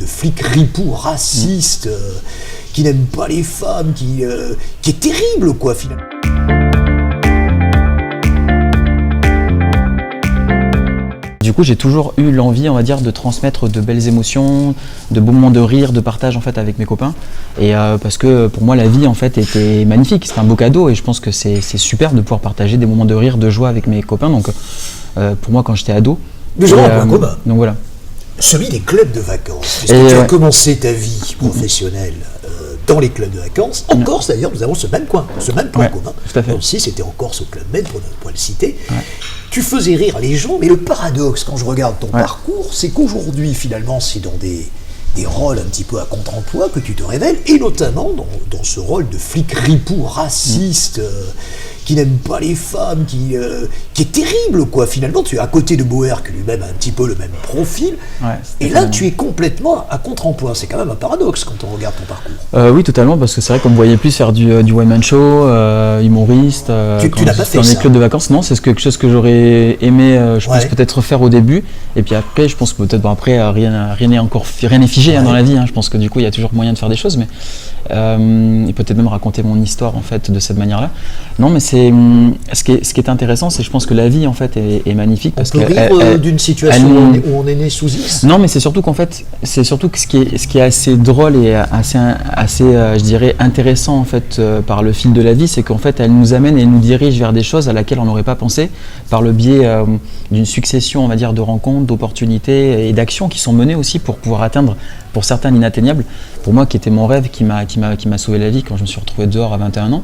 de flic ripou, raciste, qui n'aime pas les femmes, qui est terrible, quoi, finalement. Du coup, j'ai toujours eu l'envie, on va dire, de transmettre de belles émotions, de beaux moments de rire, de partage en fait avec mes copains. Et parce que pour moi, la vie en fait était magnifique, c'était un beau cadeau et je pense que c'est super de pouvoir partager des moments de rire, de joie avec mes copains. Donc, pour moi, quand j'étais ado. Nous avons un point commun. Donc voilà. Celui des clubs de vacances. Parce que tu as commencé ta vie professionnelle dans les clubs de vacances. En Corse, d'ailleurs, nous avons ce même point commun. Tout à fait. Aussi, c'était en Corse au Club Med, pour le citer. Ouais. Tu faisais rire les gens, mais le paradoxe, quand je regarde ton parcours, c'est qu'aujourd'hui, finalement, c'est dans des rôles un petit peu à contre-emploi que tu te révèles, et notamment dans ce rôle de flic ripou, raciste, qui n'aime pas les femmes, qui est terrible, quoi. Finalement, tu es à côté de Bauer, qui lui-même a un petit peu le même profil, et là, tu es complètement à contre-emploi. C'est quand même un paradoxe quand on regarde ton parcours. Oui, totalement, parce que c'est vrai qu'on me voyait plus faire du one-man show, humoriste. Tu n'as pas fait dans ça. les clubs de vacances, non, c'est quelque chose que j'aurais aimé, je pense peut-être faire au début, et puis après, je pense que peut-être après, rien n'est figé dans la vie. Je pense que du coup, il y a toujours moyen de faire des choses, mais et peut-être même raconter mon histoire en fait de cette manière-là. Non, mais ce qui est intéressant, c'est je pense que la vie en fait est magnifique parce on peut rire d'une situation où on est né sous X. Non, mais c'est surtout qu'en fait, c'est surtout que ce qui est assez drôle et assez je dirais intéressant en fait par le fil de la vie, c'est qu'en fait elle nous amène et nous dirige vers des choses à laquelle on n'aurait pas pensé par le biais d'une succession, on va dire, de rencontres, d'opportunités et d'actions qui sont menées aussi pour pouvoir atteindre, pour certains, l'inatteignable. Pour moi, qui était mon rêve, qui m'a sauvé la vie quand je me suis retrouvé dehors à 21 ans.